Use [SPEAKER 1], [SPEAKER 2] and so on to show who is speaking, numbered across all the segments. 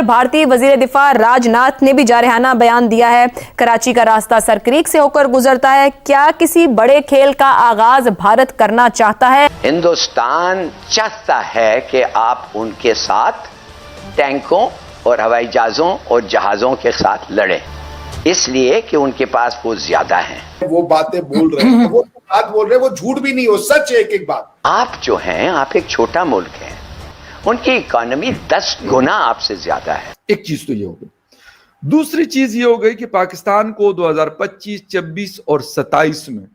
[SPEAKER 1] भारतीय वजीर दिफा राजनाथ ने भी जारहाना बयान दिया है। कराची का रास्ता सरक्रीक से होकर गुजरता है। क्या किसी बड़े खेल का आगाज भारत करना चाहता है?
[SPEAKER 2] हिंदुस्तान चाहता है कि आप उनके साथ टैंकों और हवाई जहाजों और जहाजों के साथ लड़ें, इसलिए कि उनके पास वो ज्यादा हैं।
[SPEAKER 3] वो बातें बोल रहे हैं, वो बात बोल रहे हैं, वो झूठ भी नहीं हो, सच है एक एक बात।
[SPEAKER 2] आप जो हैं, आप एक छोटा मुल्क हैं, उनकी इकोनॉमी 10 गुना आपसे ज्यादा है।
[SPEAKER 4] एक चीज तो ये हो गई। दूसरी चीज ये हो गई कि पाकिस्तान को 2025, 26 और 27 में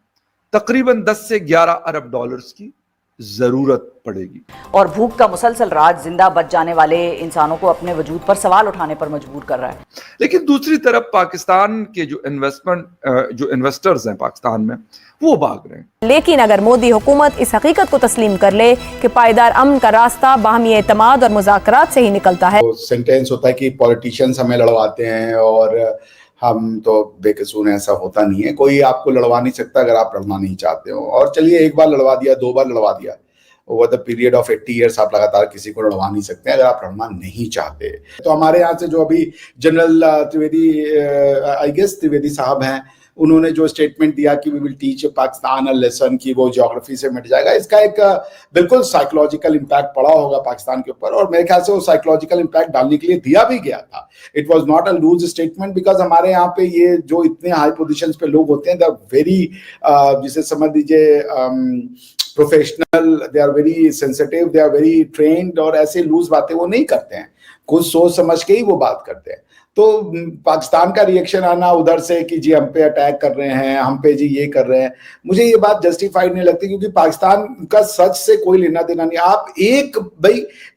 [SPEAKER 4] तकरीबन 10 से 11 अरब डॉलर्स की जरूरत पड़ेगी।
[SPEAKER 5] और भूख का मुसलसल राज जिंदा बच जाने वाले इंसानों को अपने वजूद पर सवाल उठाने पर मजबूर कर रहा है।
[SPEAKER 4] लेकिन दूसरी तरफ पाकिस्तान के जो इन्वेस्टर्स हैं पाकिस्तान में, वो भाग रहे हैं।
[SPEAKER 1] लेकिन अगर मोदी हुकूमत इस हकीकत को तस्लीम कर ले कि पायदार अमन का रास्ता बाहमी एतमाद और मुज़ाकरात से ही निकलता है।
[SPEAKER 3] तो सेंटेंस होता है कि पॉलिटिशियंस हमें लड़वाते हैं और हम तो बेकसूर हैं, ऐसा होता नहीं है। कोई आपको लड़वा नहीं सकता अगर आप लड़ना नहीं चाहते हो। और चलिए, एक बार लड़वा दिया, 2 बार लड़वा दिया, over the period of 80 years आप लगातार किसी को लड़वा नहीं सकते अगर आप लड़ना नहीं चाहते। तो हमारे यहाँ से जो अभी general Trivedi, I guess Trivedi साहब हैं, उन्होंने जो स्टेटमेंट दिया कि we will teach Pakistan a lesson, कि वो ज्योग्राफी से मिट जाएगा, इसका एक बिल्कुल साइकोलॉजिकल इम्पैक्ट पड़ा होगा पाकिस्तान के ऊपर। और मेरे ख्याल से वो साइकोलॉजिकल इम्पैक्ट डालने के लिए दिया भी गया था। It was not a loose statement, because हमारे यहाँ पे ये जो इतने हाई पोजीशंस पे लोग होते हैं, दे आर वेरी, जिसे समझ लीजिए professional, they are very sensitive, they are very trained, और ऐसे लूज बातें वो नहीं करते हैं, खुद सोच समझ के ही वो बात करते हैं। तो पाकिस्तान का रिएक्शन आना उधर से कि जी हम पे अटैक कर रहे हैं, हम पे जी ये कर रहे हैं, मुझे ये बात जस्टिफाइड नहीं लगती, क्योंकि पाकिस्तान का सच से कोई लेना देना नहीं। आप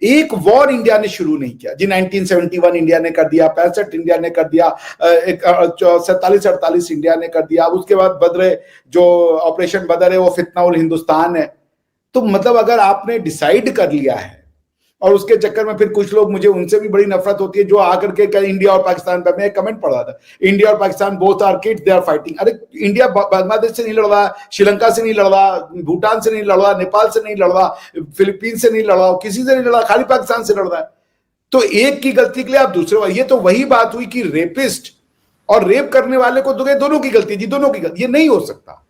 [SPEAKER 3] एक वॉर इंडिया ने शुरू नहीं किया जी। 1971 इंडिया ने कर दिया, 65 इंडिया ने कर दिया, 47-48 इंडिया ने कर दिया। उसके बाद बदरे, जो ऑपरेशन बदर है, वो फितना उल हिंदुस्तान है। तो मतलब अगर आपने डिसाइड कर लिया है, और उसके चक्कर में फिर कुछ लोग, मुझे उनसे भी बड़ी नफरत होती है, जो आकर के इंडिया और पाकिस्तान पर, मैं एक कमेंट पढ़ रहा था, इंडिया और Pakistan both are kids, they are fighting. अरे इंडिया बांग्लादेश से नहीं लड़ रहा, श्रीलंका से नहीं लड़ रहा, भूटान से नहीं लड़ रहा, नेपाल से नहीं लड़ रहा, फिलीपीन से नहीं लड़ रहा, किसी से नहीं लड़ रहा, खाली पाकिस्तान से लड़ रहा है। तो एक की गलती के लिए आप दूसरे, ये तो वही बात हुई कि रेपिस्ट और रेप करने वाले को दोनों की गलती जी, दोनों की गलती। ये नहीं हो सकता।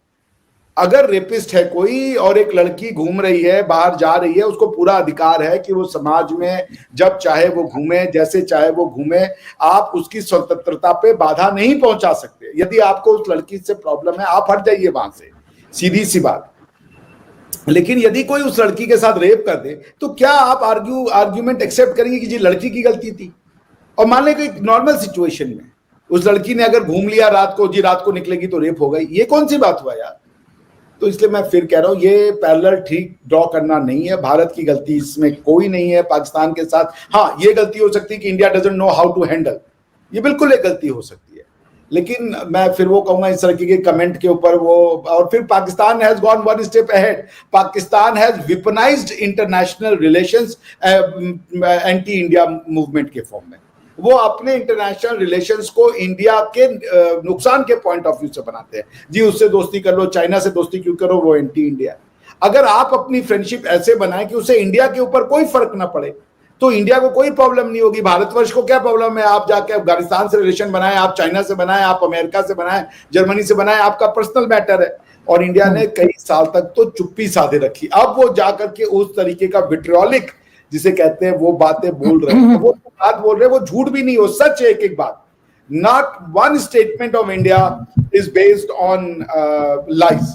[SPEAKER 3] अगर रेपिस्ट है कोई और एक लड़की घूम रही है, बाहर जा रही है, उसको पूरा अधिकार है कि वो समाज में जब चाहे वो घूमे, जैसे चाहे वो घूमे। आप उसकी स्वतंत्रता पे बाधा नहीं पहुंचा सकते। यदि आपको उस लड़की से प्रॉब्लम है, आप हट जाइए वहां से, सीधी सी बात। लेकिन यदि कोई उस लड़की के साथ रेप कर दे, तो क्या आप आर्ग्यूमेंट एक्सेप्ट करेंगे कि जी लड़की की गलती थी? और मान लें कि नॉर्मल सिचुएशन में उस लड़की ने अगर घूम लिया रात को, जी रात को निकलेगी तो रेप हो गई, ये कौन सी बात हुआ यार? तो इसलिए मैं फिर कह रहा हूं, ये पैरेलल ठीक ड्रॉ करना नहीं है। भारत की गलती इसमें कोई नहीं है पाकिस्तान के साथ। हाँ, ये गलती हो सकती है कि India doesn't know how to handle, ये बिल्कुल एक गलती हो सकती है। लेकिन मैं फिर वो कहूंगा इस तरह के कमेंट के ऊपर वो, और फिर Pakistan has gone one step ahead. Pakistan has weaponised international relations anti India movement के फॉर्म में। वो अपने इंटरनेशनल रिलेशंस को इंडिया के नुकसान के पॉइंट ऑफ व्यू से बनाते हैं। जी उससे दोस्ती कर लो, चाइना से दोस्ती क्यों करो, वो एंटी इंडिया। अगर आप अपनी फ्रेंडशिप ऐसे बनाएं कि उससे इंडिया के ऊपर कोई फर्क ना पड़े, तो इंडिया को कोई प्रॉब्लम नहीं होगी। भारतवर्ष को क्या प्रॉब्लम है? आप जाके अफगानिस्तान से रिलेशन बनाएं, आप चाइना से बनाएं, आप अमेरिका से बनाएं, जर्मनी से बनाएं, आपका पर्सनल मैटर है। और इंडिया ने कई साल तक तो चुप्पी साधे रखी। अब वो जाकर के उस तरीके का विट्रियोलिक, जिसे कहते हैं, वो बातें बोल रहे हैं। वो बात बोल रहे हैं, वो झूठ भी नहीं हो, सच है एक एक बात। Not one statement of India is based on lies.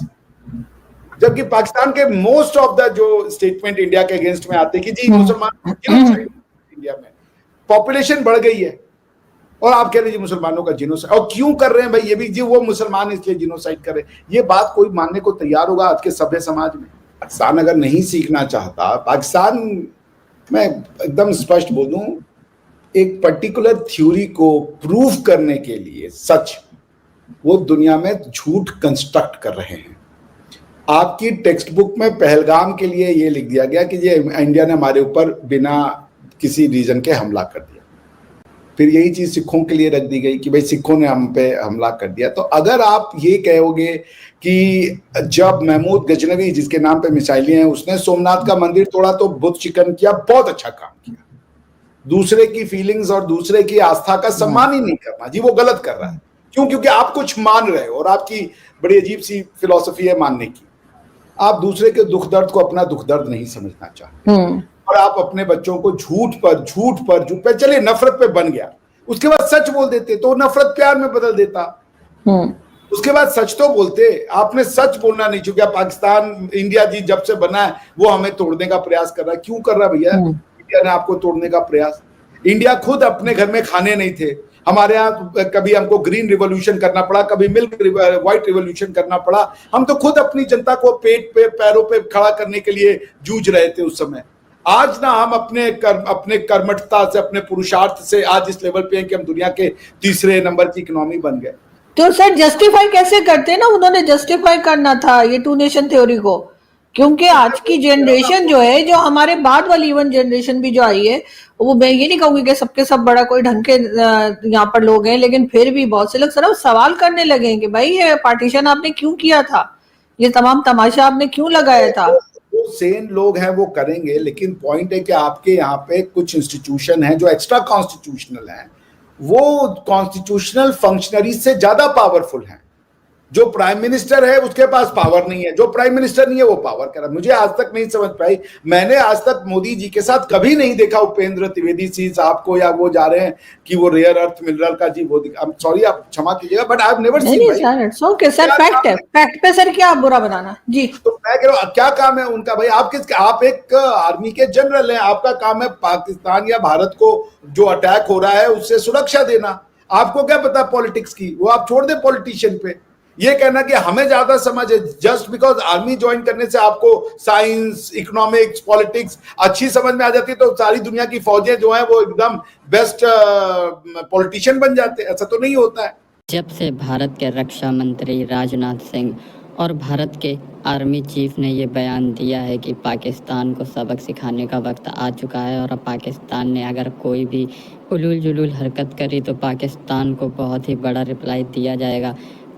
[SPEAKER 3] जबकि पाकिस्तान के मोस्ट ऑफ द जो स्टेटमेंट इंडिया के अगेंस्ट में आते हैं कि जी मुसलमान इंडिया में पॉपुलेशन बढ़ गई है, और आप कह रहे हैं मुसलमानों का जिनोसाइड। और क्यों कर रहे हैं भाई? ये भी जी वो मुसलमान इसलिए जिनोसाइड कर रहे हैं। ये बात कोई मानने को तैयार होगा आज के सभ्य समाज में? पाकिस्तान अगर नहीं सीखना चाहता, पाकिस्तान, मैं एकदम स्पष्ट बोलूं, एक पर्टिकुलर थ्योरी को प्रूव करने के लिए, सच, वो दुनिया में झूठ कंस्ट्रक्ट कर रहे हैं। आपकी टेक्स्ट बुक में पहलगाम के लिए ये लिख दिया गया कि ये इंडिया ने हमारे ऊपर बिना किसी रीजन के हमला कर दिया। फिर यही चीज सिखों के लिए रख दी गई कि भाई सिखों ने हम पे हमला कर दिया। तो अगर आप ये कहोगे कि जब महमूद गजनवी, जिसके नाम पे मिसाइलें हैं, उसने सोमनाथ का मंदिर तोड़ा तो बुत चिकन किया, बहुत अच्छा काम किया, दूसरे की फीलिंग्स और दूसरे की आस्था का सम्मान ही नहीं करना जी, वो गलत कर रहा है। क्यों? क्योंकि आप कुछ मान रहे हो और आपकी बड़ी अजीब सी फिलॉसफी है मानने की। आप दूसरे के दुख दर्द को अपना दुख दर्द नहीं समझना चाहते और आप अपने बच्चों को झूठ पर चलिए नफरत पे बन गया, उसके बाद सच बोल देते तो नफरत प्यार में बदल देता। उसके बाद सच तो बोलते, आपने सच बोलना नहीं चुका। पाकिस्तान इंडिया जी जब से बना है वो हमें तोड़ने का प्रयास कर रहा है। क्यों कर रहा है भैया इंडिया ने आपको तोड़ने का प्रयास? इंडिया खुद अपने घर में खाने नहीं थे, हमारे यहाँ कभी हमको ग्रीन रिवॉल्यूशन करना पड़ा, कभी मिल्क व्हाइट रिवॉल्यूशन करना पड़ा। हम तो खुद अपनी जनता को पेट पे पैरों पे खड़ा करने के लिए जूझ रहे थे उस समय। आज ना हम अपने कर्मठता से, अपने पुरुषार्थ से आज इस लेवल पे हैं कि हम दुनिया के तीसरे नंबर की इकोनॉमी बन गए।
[SPEAKER 6] तो सर जस्टिफाई कैसे करते ना, उन्होंने जस्टिफाई करना था ये टू नेशन थ्योरी को, क्योंकि आज की जनरेशन जो है, जो हमारे बाद वाली इवन जनरेशन भी जो आई है, वो मैं ये नहीं कहूंगी कि सबके सब बड़ा कोई ढंग के यहाँ पर लोग हैं, लेकिन फिर भी बहुत से लोग सर सवाल करने लगे हैं कि भाई ये पार्टीशन आपने क्यों किया था, ये तमाम तमाशा आपने क्यों लगाया था।
[SPEAKER 3] वो सेन लोग हैं वो करेंगे, लेकिन पॉइंट है कि आपके यहाँ पे कुछ इंस्टीट्यूशन है जो एक्स्ट्रा कॉन्स्टिट्यूशनल है, वो कॉन्स्टिट्यूशनल फंक्शनरी से ज्यादा पावरफुल हैं। जो प्राइम मिनिस्टर है उसके पास पावर नहीं है, जो प्राइम मिनिस्टर नहीं है वो पावर कर रहा है। मुझे आज तक नहीं समझ पाई, मैंने आज तक मोदी जी के साथ कभी नहीं देखा उपेंद्र त्रिवेदी जी साहब को, या वो जा रहे हैं कि वो रेयर अर्थ मिनरल का जी वो सॉरी आप क्षमा कीजिएगा, but I have never seen.
[SPEAKER 6] Okay sir, fact है, फैक्ट पे सर क्या बुरा बनाना जी।
[SPEAKER 3] तो मैं कह रहा हूँ क्या काम है उनका भाई? आप एक आर्मी के जनरल हैं, आपका काम है पाकिस्तान या भारत को जो अटैक हो रहा है उससे सुरक्षा देना। आपको क्या पता पॉलिटिक्स की, वो आप छोड़ दे पॉलिटिशियन पे। ये कहना कि हमें ज्यादा समझ है जस्ट बिकॉज आर्मी ज्वाइन करने से आपको साइंस, इकोनॉमिक्स, पॉलिटिक्स अच्छी समझ में आ जाती है तो सारी दुनिया की फौजें जो हैं वो एकदम बेस्ट पॉलिटिशियन बन जाते हैं, ऐसा तो नहीं होता है।
[SPEAKER 7] जब से भारत के रक्षा मंत्री राजनाथ सिंह और भारत के आर्मी चीफ ने ये बयान दिया है कि पाकिस्तान को सबक सिखाने का वक्त आ चुका है और अब पाकिस्तान ने अगर कोई भी उलूल जुलूल हरकत करी तो पाकिस्तान को बहुत ही बड़ा रिप्लाई दिया जाएगा,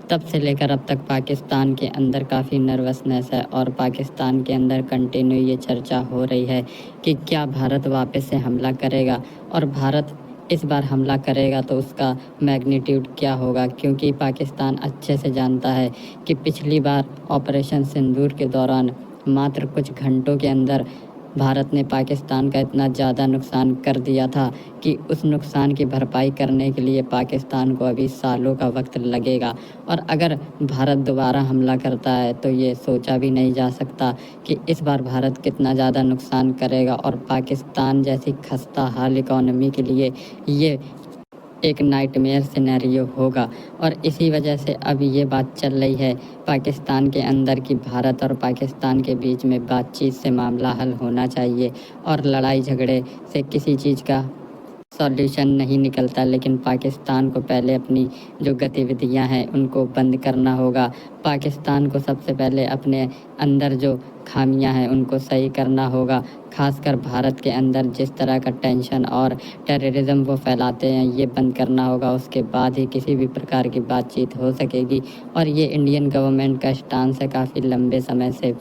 [SPEAKER 7] तब से लेकर अब तक पाकिस्तान के अंदर काफ़ी नर्वसनेस है और पाकिस्तान के अंदर कंटिन्यू ये चर्चा हो रही है कि क्या भारत वापस से हमला करेगा, और भारत इस बार हमला करेगा तो उसका मैग्नीट्यूड क्या होगा, क्योंकि पाकिस्तान अच्छे से जानता है कि पिछली बार ऑपरेशन सिंदूर के दौरान मात्र कुछ घंटों के अंदर भारत ने पाकिस्तान का इतना ज़्यादा नुकसान कर दिया था कि उस नुकसान की भरपाई करने के लिए पाकिस्तान को अभी सालों का वक्त लगेगा। और अगर भारत दोबारा हमला करता है तो ये सोचा भी नहीं जा सकता कि इस बार भारत कितना ज़्यादा नुकसान करेगा, और पाकिस्तान जैसी खस्ता हाल इकॉनमी के लिए ये एक नाइटमेयर सिनेरियो होगा। और इसी वजह से अब ये बात चल रही है पाकिस्तान के अंदर कि भारत और पाकिस्तान के बीच में बातचीत से मामला हल होना चाहिए और लड़ाई झगड़े से किसी चीज़ का सॉल्यूशन नहीं निकलता, लेकिन पाकिस्तान को पहले अपनी जो गतिविधियां हैं उनको बंद करना होगा। पाकिस्तान को सबसे पहले अपने अंदर जो खामियां हैं उनको सही करना होगा, खासकर भारत के अंदर जिस तरह का टेंशन और टेररिज्म वो फैलाते हैं ये बंद करना होगा। उसके बाद ही किसी भी प्रकार की बातचीत हो सकेगी, और ये इंडियन गवर्नमेंट का स्टांस है काफ़ी लंबे समय से।